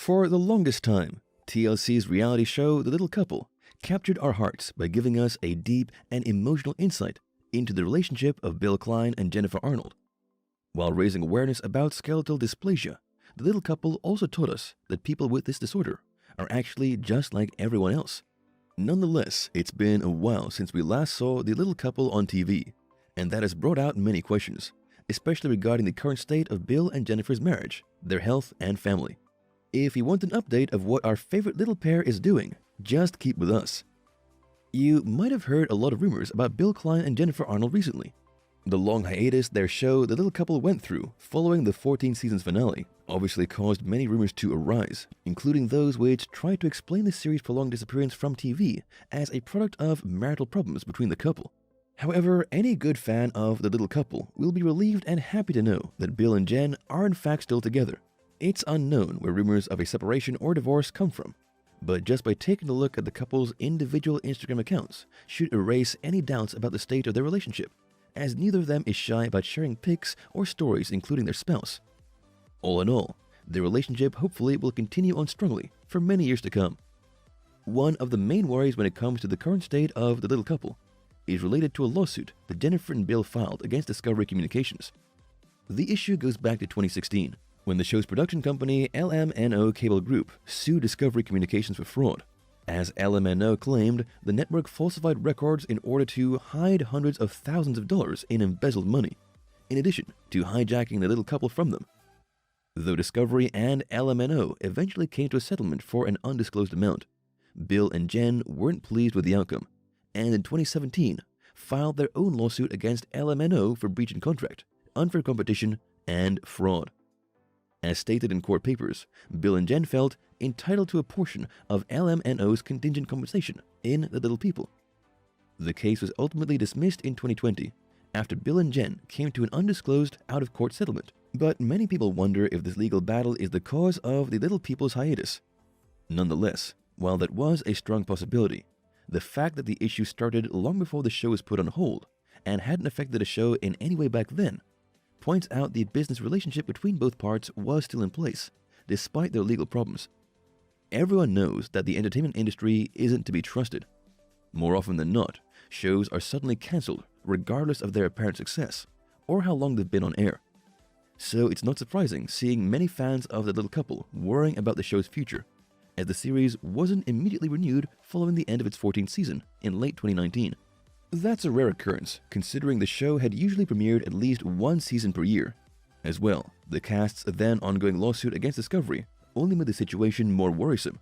For the longest time, TLC's reality show The Little Couple captured our hearts by giving us a deep and emotional insight into the relationship of Bill Klein and Jennifer Arnold. While raising awareness about skeletal dysplasia, The Little Couple also taught us that people with this disorder are actually just like everyone else. Nonetheless, it's been a while since we last saw The Little Couple on TV, and that has brought out many questions, especially regarding the current state of Bill and Jennifer's marriage, their health, and family. If you want an update of what our favorite little pair is doing, just keep with us. You might have heard a lot of rumors about Bill Klein and Jennifer Arnold recently. The long hiatus their show The Little Couple went through following the 14 seasons finale obviously caused many rumors to arise, including those which tried to explain the series' prolonged disappearance from TV as a product of marital problems between the couple. However, any good fan of The Little Couple will be relieved and happy to know that Bill and Jen are in fact still together. It's unknown where rumors of a separation or divorce come from, but just by taking a look at the couple's individual Instagram accounts should erase any doubts about the state of their relationship, as neither of them is shy about sharing pics or stories including their spouse. All in all, their relationship hopefully will continue on strongly for many years to come. One of the main worries when it comes to the current state of The Little Couple is related to a lawsuit that Jennifer and Bill filed against Discovery Communications. The issue goes back to 2016, when the show's production company LMNO Cable Group sued Discovery Communications for fraud, as LMNO claimed the network falsified records in order to hide hundreds of thousands of dollars in embezzled money, in addition to hijacking The Little Couple from them. Though Discovery and LMNO eventually came to a settlement for an undisclosed amount, Bill and Jen weren't pleased with the outcome, and in 2017 filed their own lawsuit against LMNO for breach in contract, unfair competition, and fraud. As stated in court papers, Bill and Jen felt entitled to a portion of LMNO's contingent compensation in The Little People. The case was ultimately dismissed in 2020 after Bill and Jen came to an undisclosed out-of-court settlement, but many people wonder if this legal battle is the cause of The Little People's hiatus. Nonetheless, while that was a strong possibility, the fact that the issue started long before the show was put on hold and hadn't affected the show in any way back then points out the business relationship between both parts was still in place, despite their legal problems. Everyone knows that the entertainment industry isn't to be trusted. More often than not, shows are suddenly cancelled regardless of their apparent success or how long they've been on air. So it's not surprising seeing many fans of The Little Couple worrying about the show's future, as the series wasn't immediately renewed following the end of its 14th season in late 2019. That's a rare occurrence, considering the show had usually premiered at least one season per year. As well, the cast's then ongoing lawsuit against Discovery only made the situation more worrisome.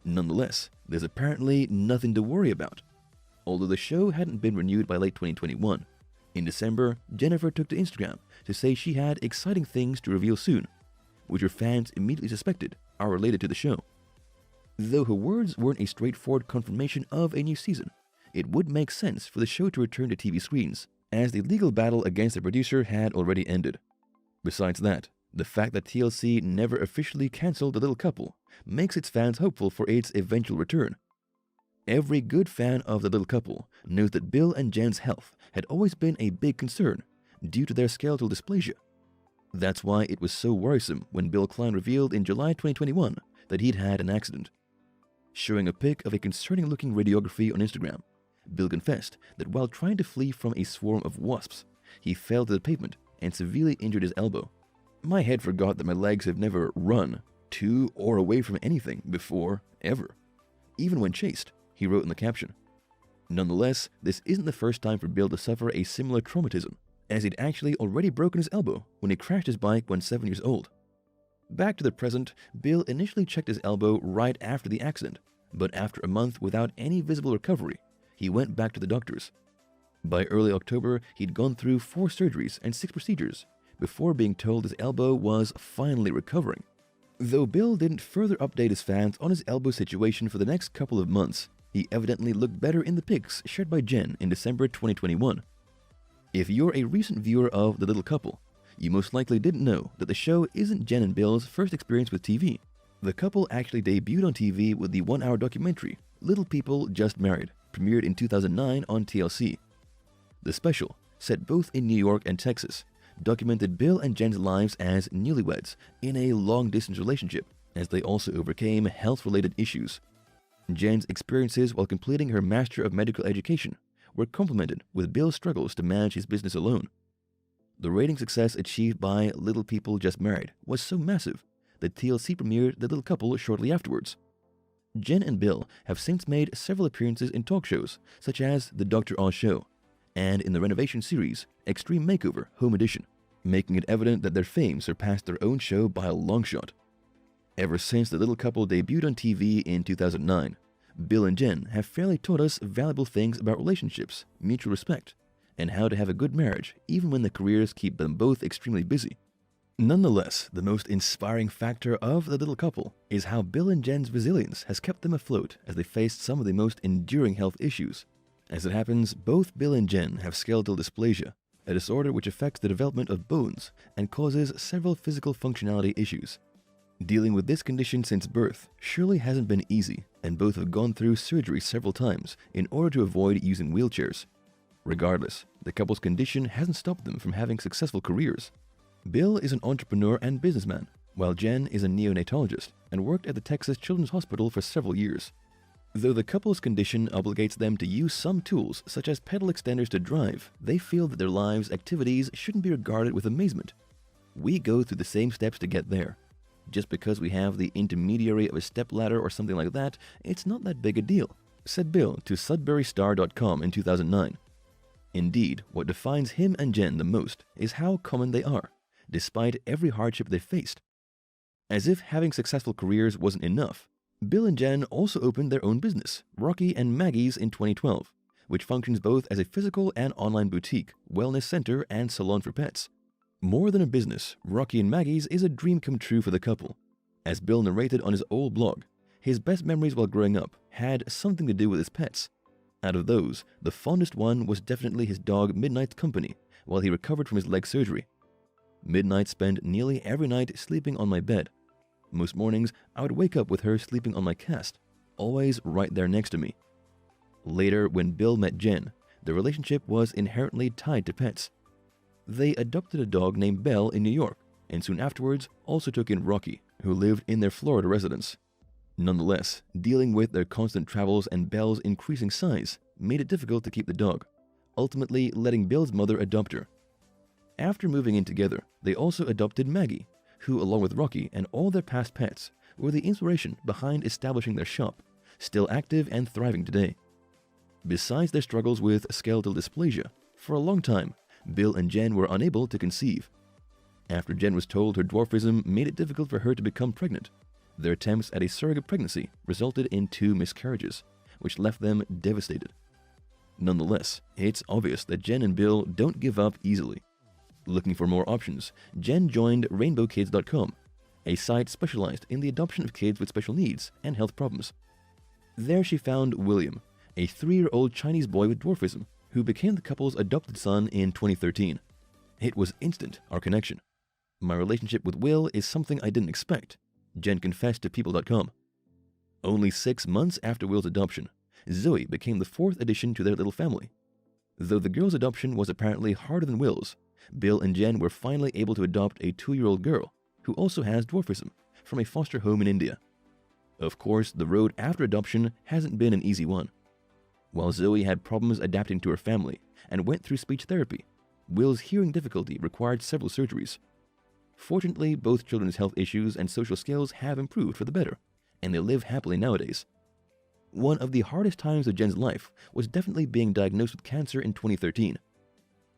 Nonetheless, there's apparently nothing to worry about. Although the show hadn't been renewed by late 2021, in December, Jennifer took to Instagram to say she had exciting things to reveal soon, which her fans immediately suspected are related to the show. Though her words weren't a straightforward confirmation of a new season, it would make sense for the show to return to TV screens, as the legal battle against the producer had already ended. Besides that, the fact that TLC never officially cancelled The Little Couple makes its fans hopeful for its eventual return. Every good fan of The Little Couple knows that Bill and Jen's health had always been a big concern due to their skeletal dysplasia. That's why it was so worrisome when Bill Klein revealed in July 2021 that he'd had an accident. Showing a pic of a concerning-looking radiography on Instagram, Bill confessed that while trying to flee from a swarm of wasps, he fell to the pavement and severely injured his elbow. "My head forgot that my legs have never run to or away from anything before, ever, even when chased," he wrote in the caption. Nonetheless, this isn't the first time for Bill to suffer a similar traumatism, as he'd actually already broken his elbow when he crashed his bike when 7 years old. Back to the present, Bill initially checked his elbow right after the accident, but after a month without any visible recovery, he went back to the doctors. By early October, he'd gone through 4 surgeries and 6 procedures before being told his elbow was finally recovering. Though Bill didn't further update his fans on his elbow situation for the next couple of months, he evidently looked better in the pics shared by Jen in December 2021. If you're a recent viewer of The Little Couple, you most likely didn't know that the show isn't Jen and Bill's first experience with TV. The couple actually debuted on TV with the 1-hour documentary Little People Just Married, premiered in 2009 on TLC. The special, set both in New York and Texas, documented Bill and Jen's lives as newlyweds in a long-distance relationship as they also overcame health-related issues. Jen's experiences while completing her Master of Medical Education were complemented with Bill's struggles to manage his business alone. The rating success achieved by Little People Just Married was so massive that TLC premiered The Little Couple shortly afterwards. Jen and Bill have since made several appearances in talk shows such as The Dr. Oz Show and in the renovation series Extreme Makeover Home Edition, making it evident that their fame surpassed their own show by a long shot. Ever since The Little Couple debuted on TV in 2009, Bill and Jen have fairly taught us valuable things about relationships, mutual respect, and how to have a good marriage even when their careers keep them both extremely busy. Nonetheless, the most inspiring factor of The Little Couple is how Bill and Jen's resilience has kept them afloat as they faced some of the most enduring health issues. As it happens, both Bill and Jen have skeletal dysplasia, a disorder which affects the development of bones and causes several physical functionality issues. Dealing with this condition since birth surely hasn't been easy, and both have gone through surgery several times in order to avoid using wheelchairs. Regardless, the couple's condition hasn't stopped them from having successful careers. Bill is an entrepreneur and businessman, while Jen is a neonatologist and worked at the Texas Children's Hospital for several years. Though the couple's condition obligates them to use some tools such as pedal extenders to drive, they feel that their lives' activities shouldn't be regarded with amazement. We go through the same steps to get there. Just because we have the intermediary of a stepladder or something like that, it's not that big a deal, said Bill to SudburyStar.com in 2009. Indeed, what defines him and Jen the most is how common they are, despite every hardship they faced. As if having successful careers wasn't enough, Bill and Jen also opened their own business, Rocky and Maggie's, in 2012, which functions both as a physical and online boutique, wellness center, and salon for pets. More than a business, Rocky and Maggie's is a dream come true for the couple. As Bill narrated on his old blog, his best memories while growing up had something to do with his pets. Out of those, the fondest one was definitely his dog Midnight's company while he recovered from his leg surgery. Midnight spent nearly every night sleeping on my bed. Most mornings, I would wake up with her sleeping on my cast, always right there next to me. Later, when Bill met Jen, the relationship was inherently tied to pets. They adopted a dog named Belle in New York, and soon afterwards also took in Rocky, who lived in their Florida residence. Nonetheless, dealing with their constant travels and Belle's increasing size made it difficult to keep the dog, ultimately letting Bill's mother adopt her. After moving in together, they also adopted Maggie, who, along with Rocky and all their past pets, were the inspiration behind establishing their shop, still active and thriving today. Besides their struggles with skeletal dysplasia, for a long time, Bill and Jen were unable to conceive. After Jen was told her dwarfism made it difficult for her to become pregnant, their attempts at a surrogate pregnancy resulted in 2 miscarriages, which left them devastated. Nonetheless, it's obvious that Jen and Bill don't give up easily. Looking for more options, Jen joined RainbowKids.com, a site specialized in the adoption of kids with special needs and health problems. There she found William, a 3-year-old Chinese boy with dwarfism, who became the couple's adopted son in 2013. It was instant, our connection. My relationship with Will is something I didn't expect, Jen confessed to People.com. Only 6 months after Will's adoption, Zoe became the 4th addition to their little family. Though the girl's adoption was apparently harder than Will's, Bill and Jen were finally able to adopt a 2-year-old girl who also has dwarfism from a foster home in India. Of course, the road after adoption hasn't been an easy one. While Zoe had problems adapting to her family and went through speech therapy, Will's hearing difficulty required several surgeries. Fortunately, both children's health issues and social skills have improved for the better, and they live happily nowadays. One of the hardest times of Jen's life was definitely being diagnosed with cancer in 2013.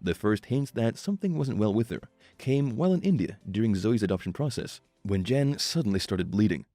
The first hints that something wasn't well with her came while in India during Zoe's adoption process, when Jen suddenly started bleeding.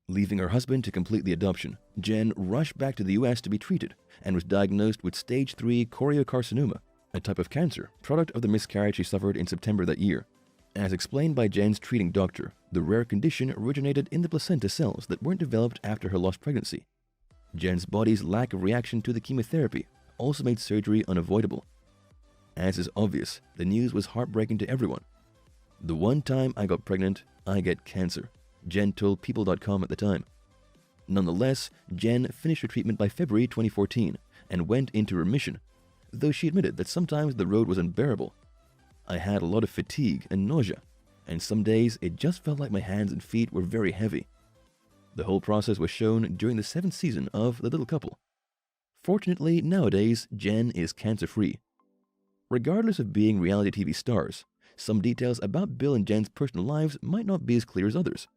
Leaving her husband to complete the adoption, Jen rushed back to the US to be treated and was diagnosed with stage 3 choriocarcinoma, a type of cancer, product of the miscarriage she suffered in September that year. As explained by Jen's treating doctor, the rare condition originated in the placenta cells that weren't developed after her lost pregnancy. Jen's body's lack of reaction to the chemotherapy also made surgery unavoidable. As is obvious, the news was heartbreaking to everyone. "The one time I got pregnant, I get cancer," Jen told People.com at the time. Nonetheless, Jen finished her treatment by February 2014 and went into remission, though she admitted that sometimes the road was unbearable. "I had a lot of fatigue and nausea, and some days it just felt like my hands and feet were very heavy. The whole process was shown during the 7th season of The Little Couple. Fortunately, nowadays, Jen is cancer-free. Regardless of being reality TV stars, some details about Bill and Jen's personal lives might not be as clear as others.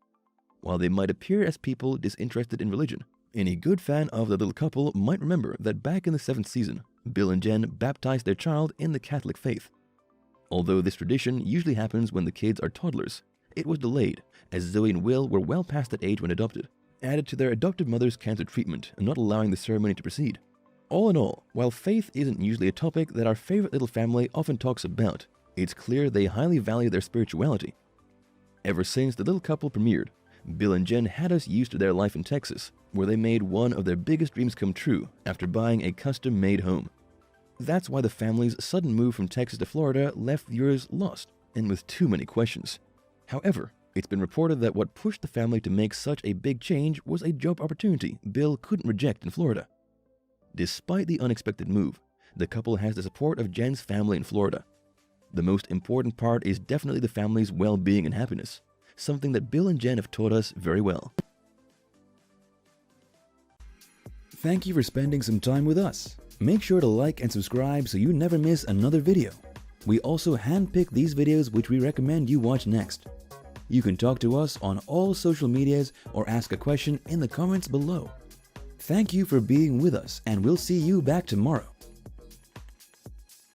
While they might appear as people disinterested in religion, any good fan of The Little Couple might remember that back in the 7th season, Bill and Jen baptized their child in the Catholic faith. Although this tradition usually happens when the kids are toddlers, it was delayed as Zoe and Will were well past that age when adopted, added to their adoptive mother's cancer treatment and not allowing the ceremony to proceed. All in all, while faith isn't usually a topic that our favorite little family often talks about, it's clear they highly value their spirituality. Ever since The Little Couple premiered, Bill and Jen had us used to their life in Texas, where they made one of their biggest dreams come true after buying a custom-made home. That's why the family's sudden move from Texas to Florida left viewers lost and with too many questions. However, it's been reported that what pushed the family to make such a big change was a job opportunity Bill couldn't reject in Florida. Despite the unexpected move, the couple has the support of Jen's family in Florida. The most important part is definitely the family's well-being and happiness, something that Bill and Jen have taught us very well. Thank you for spending some time with us. Make sure to like and subscribe so you never miss another video. We also handpick these videos which we recommend you watch next. You can talk to us on all social medias or ask a question in the comments below. Thank you for being with us, and we'll see you back tomorrow.